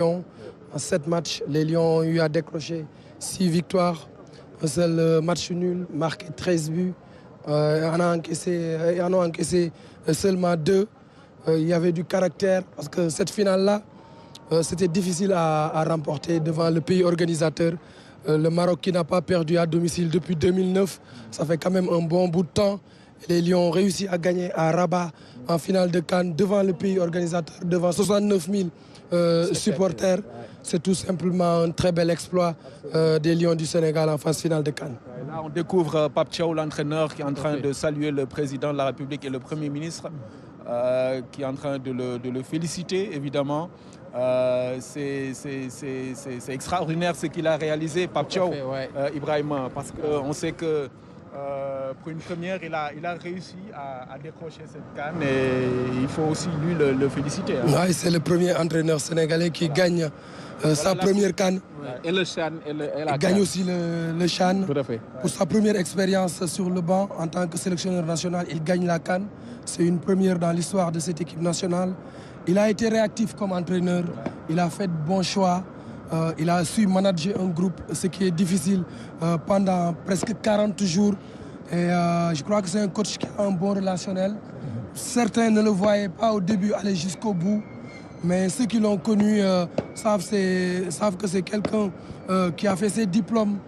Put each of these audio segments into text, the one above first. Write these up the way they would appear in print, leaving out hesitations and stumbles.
En 7 matchs, les Lions ont eu à décrocher 6 victoires, un seul match nul, marqué 13 buts. En ont encaissé seulement 2. Il y avait du caractère parce que cette finale-là, c'était difficile à remporter devant le pays organisateur. Le Maroc qui n'a pas perdu à domicile depuis 2009, ça fait quand même un bon bout de temps. Les Lions ont réussi à gagner à Rabat en finale de CAN devant le pays organisateur, devant 69 000 supporters. C'est tout simplement un très bel exploit des Lions du Sénégal en phase finale de CAN. Là, on découvre Pape Thiaw, l'entraîneur, qui est en train de saluer le président de la République et le Premier ministre, qui est en train de le féliciter, évidemment. C'est extraordinaire ce qu'il a réalisé, Pape Thiaw, Ibrahima, parce qu'on sait que pour une première, il a réussi à décrocher cette CAN et il faut aussi lui le féliciter. Hein. Oui, c'est le premier entraîneur sénégalais qui gagne sa première CAN. Et le CHAN. Il gagne aussi le CHAN. Tout à fait. Pour sa première expérience sur le banc en tant que sélectionneur national, il gagne la CAN. C'est une première dans l'histoire de cette équipe nationale. Il a été réactif comme entraîneur. Il a fait de bons choix. Il a su manager un groupe, ce qui est difficile pendant presque 40 jours. Et je crois que c'est un coach qui a un bon relationnel. Certains ne le voyaient pas au début aller jusqu'au bout. Mais ceux qui l'ont connu savent que c'est quelqu'un qui a fait ses diplômes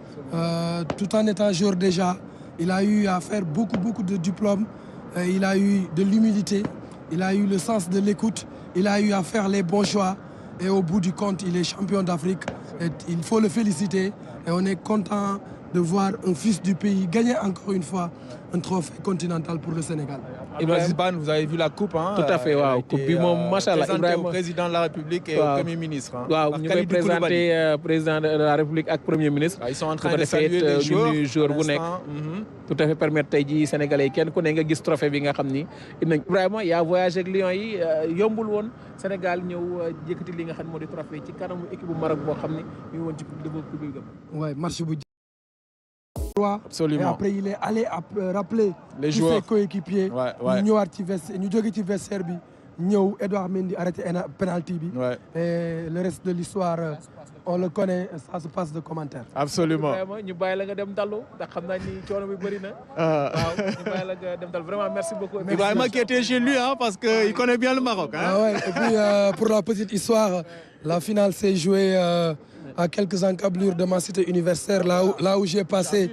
tout en étant joueur déjà. Il a eu à faire beaucoup de diplômes. Il a eu de l'humilité. Il a eu le sens de l'écoute. Il a eu à faire les bons choix. Et au bout du compte, il est champion d'Afrique. Il faut le féliciter. Et on est content de voir un fils du pays gagner encore une fois un trophée continental pour le Sénégal. Ibrahima, vous avez vu la coupe, hein? Tout à fait, waaw. Coupe bi moom macha allah présenté au président de la République et au Premier ministre. Hein, waaw ñu koy présenté président de la République ak Premier ministre. Ils sont en train de saluer les joueurs bu nekk. Tout à fait permettre tey jii Sénégalais yi kenn ku ne nga gis trophée bi nga xam ni Ibrahima yaa voyagé ak Lions yi yombul woon Sénégal ñëw yëkkati li nga xam ne moo di trophée ci kanamu équipe bu Maroc boo xam ni ñu ngi woon ci coupe du Ouais, match bu Absolument. Et après il est allé rappeler les tous joueurs. ses coéquipiers. ñu ñëwaat ci vestiaire ñu jóge ci vestiaire bi ñëw Edouard Mendy arrêté penalty bi. Et le reste de l'histoire on le connaît, ça se passe de commentaires. Absolument. Vraiment ñu bàyyi la nga dem dallu ndax xam naa ni coono bi bëri na. waaw ñu bàyyi la nga dem dallu vraiment merci beaucoup. Ibrahima qui était chez lui hein, parce que il connaît bien le Maroc. Hein. Ah ouais. Et puis pour la petite histoire, la finale s'est jouée à quelques encablures de ma cité universitaire, là où j'ai passé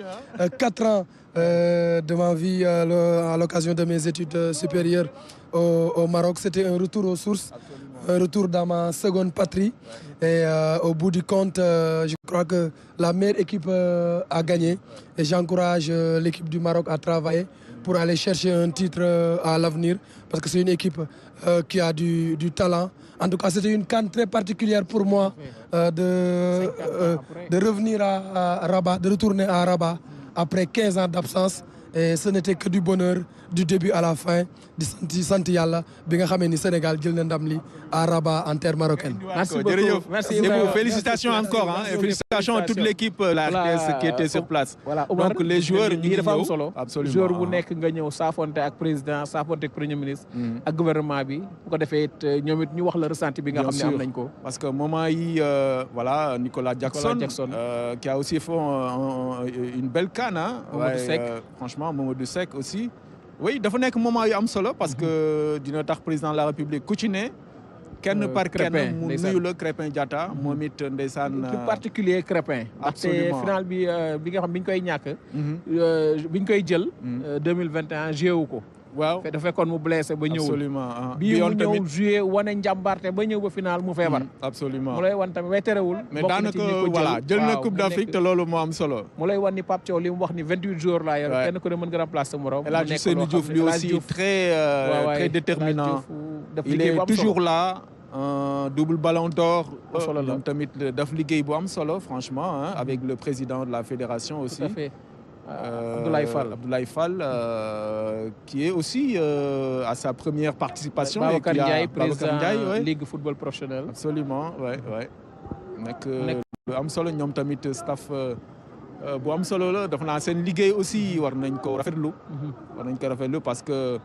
4 ans de ma vie à l'occasion de mes études supérieures au Maroc. C'était un retour aux sources, un retour dans ma seconde patrie. Et au bout du compte, je crois que la meilleure équipe a gagné. Et j'encourage l'équipe du Maroc à travailler pour aller chercher un titre à l'avenir. Parce que c'est une équipe qui a du talent. En tout cas, c'était une CAN très particulière pour moi de revenir à Rabat, de retourner à Rabat après 15 ans d'absence. Et ce n'était que du bonheur du début à la fin di sant yàlla bi nga xamee ni Sénégal jël na ndam li à Rabat en terre marocaine. Merci beaucoup. Merci et vous, félicitations encore hein, et félicitations à toute l'équipe la RTS qui était sur place. Voilà, donc les joueurs ñu dafa am solo. Absolument. Joueur bu nekk nga ñëw saafonte ak président saafonte ak premier ministre. ak gouvernement bi bu ko defee ñoom it ñu wax la ressenti bi nga xam ne am nañ ko. Parce que moment yi voilà Nicolas Jackson qui a aussi fait une belle CAN hein. Franchement Mamadou Seck aussi. Oui dafa nekk moment yu am solo parce que dina tax président de la République ku ci ne kenn par kenn mu nuyu la Crépin Diatta moom it ndeysaan plus particulier Crépin ndaxte final bi nga xam bi ñu koy ñàkk bi ñu koy jël 2021 joué wu ko waaw dafa fekkoon mu blessé ba ñëwul absolument bi mu ñëw joué wane njàmbarte ba ñëw ba final mu feebar absolument mu lay wan tamit way terewul mais daanaka voilà jël na coupe d'Afrique te loolu moo am solo mu lay wan ni Pape Thiaw li mu wax ni 28 jours laa yor kenn ku ne mën nga remplacer morom El Hadji Ousseynou Diouf lui aussi très déterminant il est toujours là double ballon d'or moom tamit daf liggéey bu am solo franchement hein, avec le président de la fédération aussi. Tout à fait. Abdoulaye Fall qui est aussi à sa première participation. Babacar Ndiaye président Ligue football professionnel. Absolument ouais. nekk lu am solo ñoom tamit staff bu am solo la dafa naa seen liggéey aussi war nañ ko rafetlu. parce que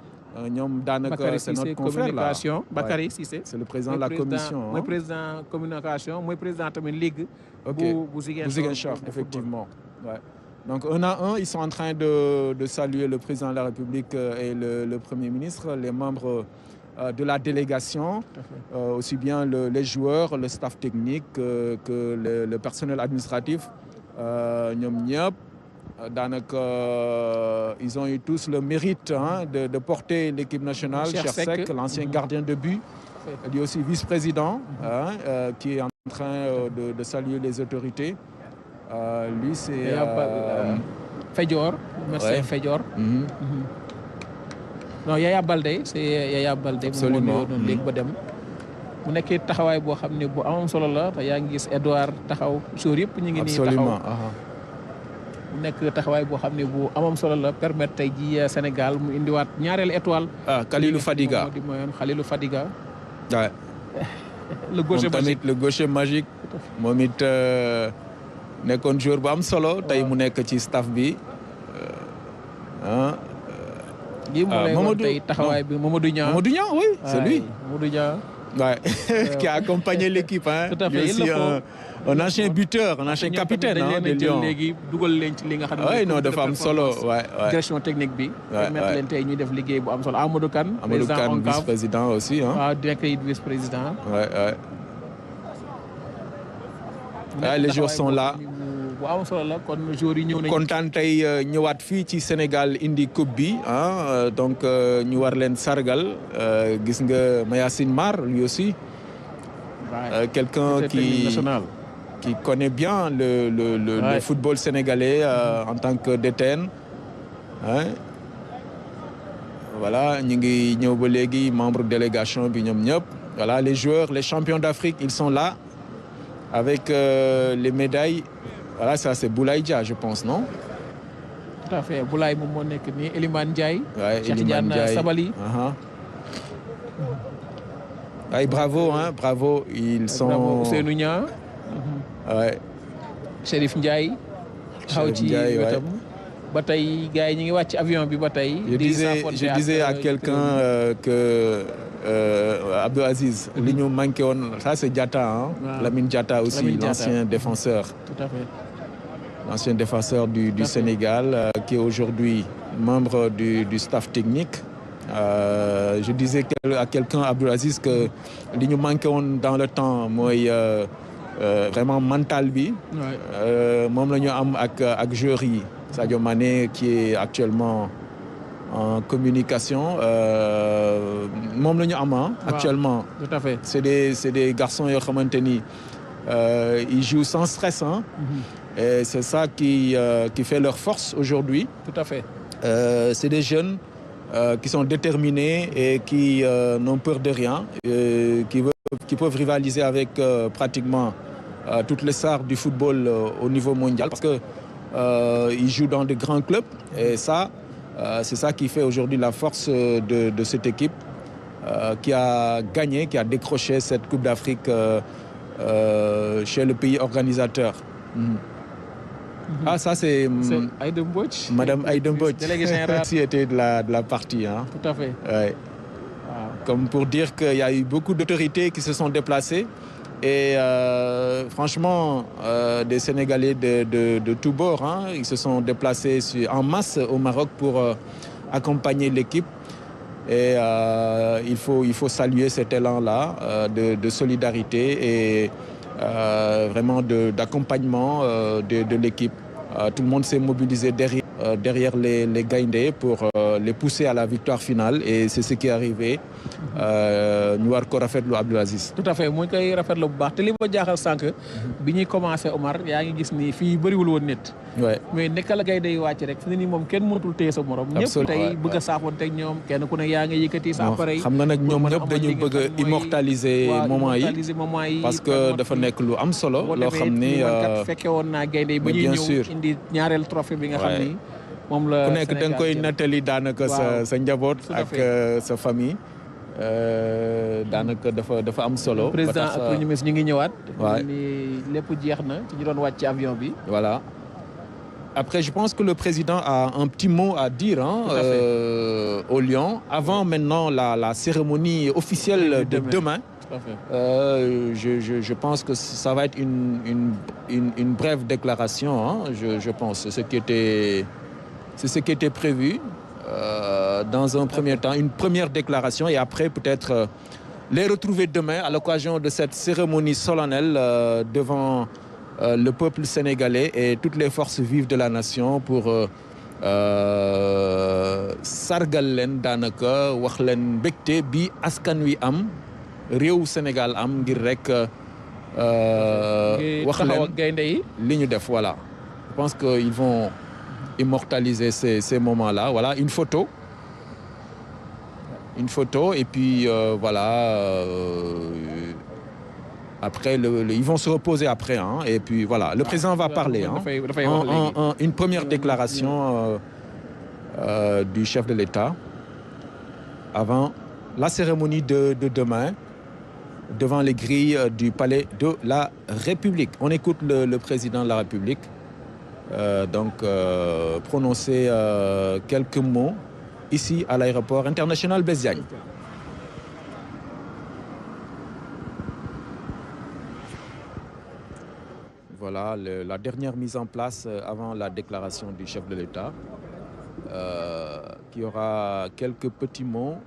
ñoom daanaka c'est notre confrère là. Bakary Cissé. C'est le président de la commission. mooy président communication mooy président tamit ligue. bu Ziguinchor effectivement. Ouais. Donc un à un, ils sont en train de saluer le président de la République et le Premier ministre, les membres de la délégation, aussi bien les joueurs, le staff technique que le personnel administratif. ñoom ñëpp daanaka ils ont eu tous le mérite de porter l'équipe nationale. Cheikh Seck, l'ancien gardien de but, lui aussi vice-président, qui est en train de saluer les autorités. Lui c'est Fedior, médecin Fedior. Non, Yaya Baldé, c'est Yaya Baldé. Absolument. Léegi ba dem. mu nekkee taxawaay boo xam ne bu amam solo la te yaa ngi gis Edouard taxaw jour yëpp ñu ngi nii taxaw. mu nekk taxawaay boo xam ne bu amam solo la permettre tey ji Sénégal mu indiwaat ñaareelu étoile. Khalilou Fadiga di mooyoon Khalilou Fadiga. Ouais. le gaucher magique le gaucher magique. moom it nekkoon joueur bu am solo. tey mu nekk ci staff bi. lii moo lay woon tey taxawaay bi Mamadou Niang. Mamadou Niang, oui, c'est lui. Mamadou Niang. Ouais. Qui a accompagné l'équipe. Tout à fait. Lui aussi un ancien buteur, un ancien capitaine des Lions. léegi dugal leen ci li nga xam ne. oui non dafa am solo. direction technique bi. permettre leen tey ñuy def liggéey bu am solo Amadou Kane. vice-président aussi. waaw nekk it vice-président. les joueurs sont là. bu am solo la kon joueurs yi ñëw nañu. kontaan tey ñëwaat fii ci Sénégal indi coupe bi donc ñu war leen sargal gis nga Mayacine Mar lui aussi. quelqu'un qui connaît bien le football sénégalais en tant que DTN. Voilà ñu ngi ñëw ba léegi membre délégation bi ñoom ñëpp. Voilà les joueurs les champions d'Afrique ils sont là avec les médailles. Voilà, ça c'est Boulaye Dia, je pense, non? Tout à fait. Boulaye moom moo nekk nii Elimane Ndiaye. Ouais, Cheikh Tidiane Sabali. Ay bravo, bravo. Ils sont. Bravo Ousseynou Niang. Ouais. Chérif Ndiaye. xaw ci wetam. ba tey gars yi ñu ngi wàcc avion bi ba tey. Je disais à quelqu'un que Abdou Aziz, li ñu manqué woon, ça c'est Diatta, Lamine Diatta aussi, l'ancien défenseur. Tout à fait. L'ancien défenseur du Sénégal, qui est aujourd'hui membre du staff technique. Je disais à quelqu'un, Abdou Aziz, que li ñu manqué woon dans le temps mooy vraiment mental bi. moom la ñu am ak joueurs yi. Sadio Mané qui est actuellement en communication moom la ñu am actuellement. Tout à fait. C'est des garçons yoo xamante ni ils jouent sans stress et c'est ça qui fait leur force aujourd'hui. Tout à fait. C'est des jeunes qui sont déterminés et qui n'ont peur de rien, qui peuvent rivaliser avec pratiquement toutes les stars du football au niveau mondial parce que ils jouent dans de grands clubs et ça, c'est ça qui fait aujourd'hui la force de cette équipe qui a gagné, qui a décroché cette Coupe d'Afrique chez le pays organisateur. Ah, ça c'est Aïda Mbodj. Madame Aïda Mbodj. Déléguée générale. Qui était de la partie. Tout à fait. Ouais. Comme pour dire qu'il y a eu beaucoup d'autorités qui se sont déplacées. Et franchement, des Sénégalais de tous bords, ils se sont déplacés en masse au Maroc pour accompagner l'équipe. Et il faut saluer cet élan-là de solidarité et vraiment d'accompagnement de l'équipe. Tout le monde s'est mobilisé derrière les Gaïndés pour les pousser à la victoire finale et c'est ce qui est arrivé. ñu war ko rafetlu Abdou Aziz. Tout à fait mu ngi koy rafetlu bu baax te li ma jaaxal sànq bi ñuy commencé Omar yaa ngi gis ni fii bëriwul woon nit. mais naka la Gaïndé yi wàcc rek fi ne nii moom kenn mënatul téye sa morom. ñëpp tey bëgg a saafoonteeg ñoom kenn ku ne yaa ngi yëkkati sa appareil. xam nga nag ñoom ñëpp dañu bëgg a immortaliser moment yi parce que dafa nekk lu am solo. loo xam ni fekke woon naa Gaïndé yi ba ñuy ñëw indi ñaareel trophée bi nga xam ni moom la ku nekk da nga koy nettali daanaka sa njaboot ak sa famille. daanaka dafa am solo. président ak premier ministre ñu ngi ñëwaat. waaw ni lépp jeex na ci ñu doon wàcc ci avion bi. voilà. Après, je pense que le président a un petit mot à dire au Lion, avant maintenant la cérémonie officielle de demain. Tout à fait. Je pense que ça va être une brève déclaration, je pense. C'est ce qui était prévu dans un premier temps, une première déclaration et après peut-être les retrouver demain à l'occasion de cette cérémonie solennelle devant le peuple sénégalais et toutes les forces vives de la nation pour sargal leen daanaka wax leen mbégte bi askan wi am réew Sénégal am ngir rek wax leen li ñu def voilà. Je pense qu'ils vont immortaliser ces moments-là. Voilà, une photo et puis voilà. Après, ils vont se reposer après. Et puis voilà, le président va parler. Une première déclaration du chef de l'État avant la cérémonie de demain devant les grilles du palais de la République. On écoute le président de la République prononcer quelques mots ici à l'aéroport international Blaise Diagne. Voilà la dernière mise en place avant la déclaration du chef de l'État qui aura quelques petits mots.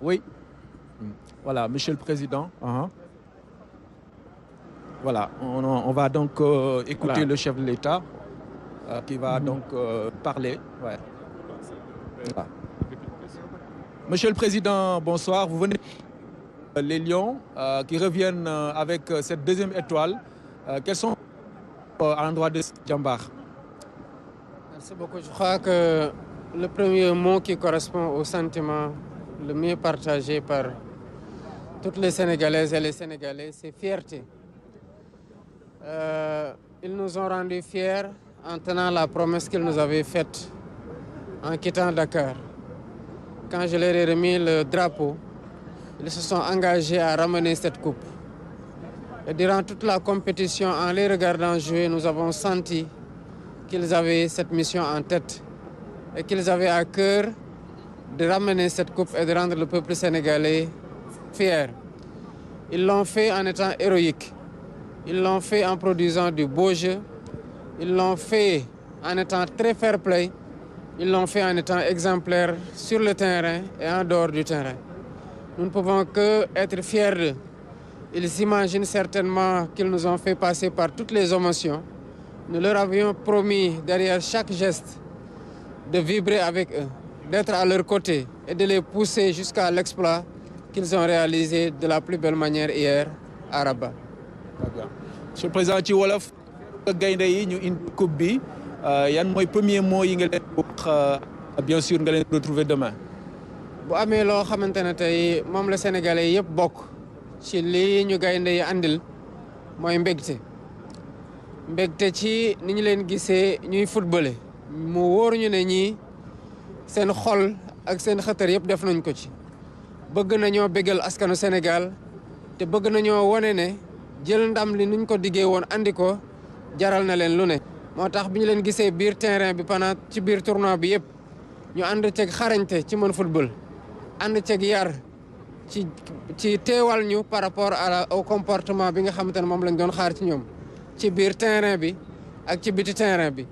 Oui. Voilà, Monsieur le Président. Voilà, on va donc écouter le chef de l'État qui va donc parler. Ouais. Voilà. Monsieur le Président, bonsoir. Vous venez les Lions qui reviennent avec cette deuxième étoile. Quels sont à l'endroit de Djambar? Merci beaucoup. Je crois que le premier mot qui correspond au sentiment le mieux partagé par toutes les Sénégalaises et les Sénégalais, c'est fierté. Ils nous ont rendus fiers en tenant la promesse qu'ils nous avaient faite en quittant Dakar. Quand je leur ai remis le drapeau, ils se sont engagés à ramener cette coupe. Et durant toute la compétition, en les regardant jouer, nous avons senti qu'ils avaient cette mission en tête et qu'ils avaient à cœur de ramener cette coupe et de rendre le peuple sénégalais fier. Ils l'ont fait en étant héroïques. Ils l'ont fait en produisant du beau jeu. Ils l'ont fait en étant très fair play. Ils l'ont fait en étant exemplaires sur le terrain et en dehors du terrain. Nous ne pouvons que être fiers d'eux. Ils s'imaginent certainement qu'ils nous ont fait passer par toutes les émotions. Nous leur avions promis, derrière chaque geste, de vibrer avec eux, d'être à leur côté et de les pousser jusqu'à l'exploit qu'ils ont réalisé de la plus belle manière hier à Rabat. Monsieur le Président, ci wolof gaynde yi ñu indi coupe bi yan mooy premier mot yi nga leen wax bien sûr nga leen retrouver demain. bu amee loo xamante ne tey moom la Sénégalais yëpp bokk ci lii ñu gaynde yi andil mooy mbégte ci ni ñu leen gisee ñuy footballé mu wóor ñu ne ñii seen xol ak seen xëtër yëpp def nañ ko ci bëgg nañoo bégal askanu Sénégal te bëgg nañoo wone ne jël ndam li nuñ ko diggee woon andi ko jaral na leen lu ne. moo tax bi ñu leen gisee biir terrain bi pendant ci biir tournoi bi yëpp ñu ànd ceeg xarañte ci mën football ànd ceeg yar ci teewal ñu par rapport au comportement bi nga xamante ne moom lañ doon xaar ci ñoom ci biir terrain bi ak ci biti terrain bi.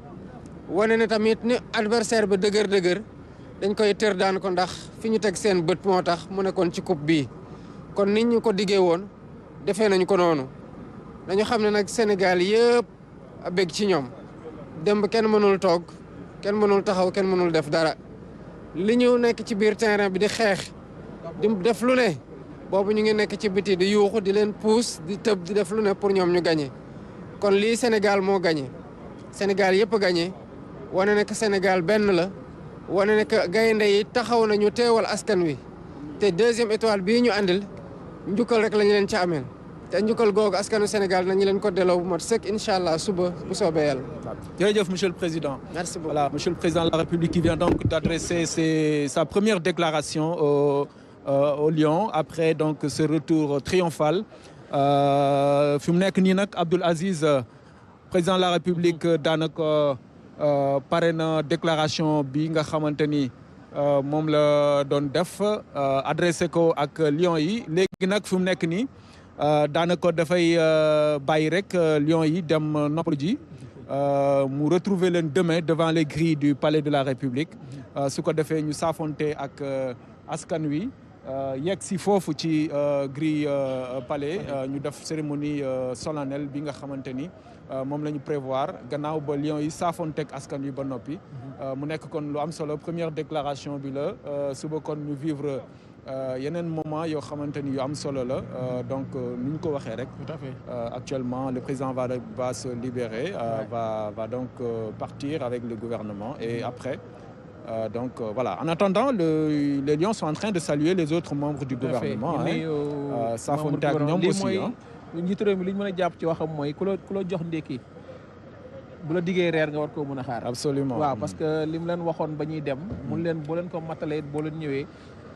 wane ne tamit ni adversaire bi dëgër dañ koy tër daan ko ndax fi ñu teg seen bët moo tax mu nekkoon ci coupe bii kon nit ñu ko diggee woon defee nañ ko noonu dañu xam ne nag Sénégal yëpp a bég ci ñoom démb kenn mënul toog kenn mënul taxaw kenn mënul def dara li ñu nekk ci biir terrain bi di xeex di def lu ne boobu ñu ngi nekk ci biti di yuuxu di leen puus di tëb di def lu ne pour ñoom ñu gagné kon lii Sénégal moo gagné Sénégal yëpp a gagné wane ne que Sénégal benn la wane ne que gaynde yi taxaw nañu teewal askan wi te deuxième étoile bii ñu andil njukkal rek lañu leen ci ameel te njukkal googu askanu Sénégal nañu leen ko delloo bu mat sëkk incha allah suba bu soobee yàlla. Jërëjëf Monsieur le Président. Merci beaucoup. Voilà, Monsieur le Président de la République qui vient donc d'adresser sa première déclaration au Lion après donc ce retour triomphal fi mu nekk nii nag Abdoul Aziz président de la République daanaka pare na déclaration bi nga xamante ni moom la doon def adressé ko ak Lions yi léegi nag fi mu nekk nii daanaka dafay bàyyi rek Lions yi dem noppalu ji mu retrouver leen demain devant les grilles du palais de la République su ko defee ñu saafonte ak askan wi yegg si foofu ci grille palais ñu def cérémonie solennelle bi nga xamante ni moom la ñu prévoir gannaaw ba Lions yi saafonteeg askan wi ba noppi mu nekk kon lu am solo première déclaration bi la suba kon ñu vivre yeneen moment yoo xamante ni yu am solo la donc ni ñu ko waxee rek. Tout à fait. Actuellement le président va se libérer va donc partir avec le gouvernement et après donc voilà en attendant les Lions sont en train de saluer les autres membres du gouvernement saafonte ak ñoom aussi njiitu réew mi li ñu mën a jàpp ci waxam mooy ku la jox ndékki bu la diggee reer nga war koo mën a xaar. Absolument waaw parce que li mu leen waxoon ba ñuy dem mun leen boo leen ko matalee boo leen ñëwee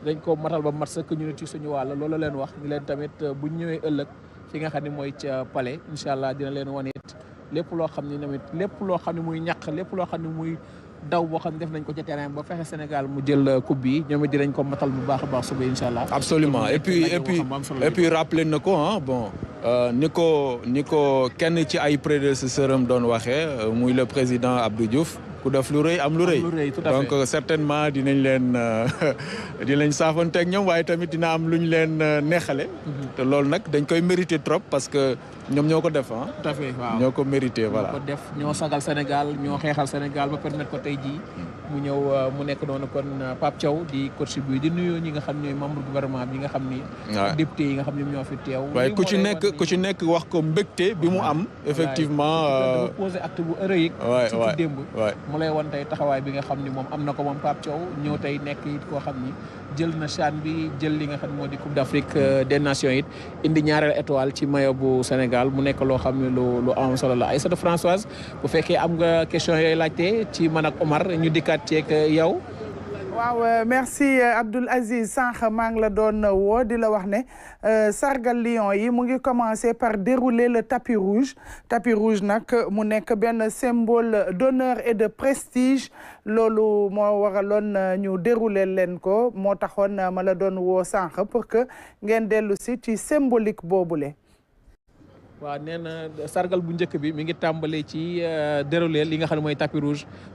dañ ko matal ba mat sëkk ñu ne ci suñu wàll loolu leen wax ñu leen tamit buñ ñëwee ëllëg fi nga xam ne mooy ca palais incha allah dina leen wane it lépp loo xam ne tamit lépp loo xam ne muy ñàkk lépp loo xam ne muy daw boo xam ne def nañ ko ci terrain ba fexe Sénégal mu jël coupe bi ñoom it dinañ ko matal bu baax a baax suba incha allah. Absolument et puis rappelé na ko bon ni ko kenn ci ay prédécesseur am doon waxee muy le président Abdou Diouf ku def lu rëy am lu rëy donc certainement dinañ saafonteeg ñoom waaye tamit dina am lu ñu leen neexale te loolu nag dañ koy mérité trop parce que ñoom ñoo ko def tout à fait waaw ñoo ko mérité voilà ñoo ko def ñoo sagal Sénégal ñoo xeexal Sénégal ba permettre ko tey jii mu ñëw mu nekk noonu kon Pape Thiaw di coach bi di nuyu ñi nga xam ne membre gouvernement bi nga xam ni député yi nga xam ne ñoo fi teew waaye ku ci nekk wax ko mbégte bi mu am effectivement posé acte bu héroïque surtout démb mu lay won tey taxawaay bi nga xam ni moom am na ko moom Pape Thiaw ñëw tey nekk it koo xam ni jël na CHAN bi jël li nga xam ne moo di Coupe d'Afrique des Nations it indi ñaareel étoile ci maillot bu Sénégal mu nekk loo xam ne lu am solo la Aïssatou Françoise bu fekkee am nga question yooyu laajte ci man ak Omar ñu dikkaat ceeg yow. waaw merci Abdoul Aziz sànq maa ngi la doon woo di la wax ne sargal Lions yi mu ngi commencer par dérouler le tapis rouge nag mu nekk benn symbole d'honneur et de prestige loolu moo waraloon ñu dérouler leen ko moo taxoon ma la doon woo sànq pour que ngeen dellu si ci symbolique boobule. waaw nee na sargal bu njëkk bi mi ngi tàmbalee ci dérouler li nga xam ne mooy tapis rouge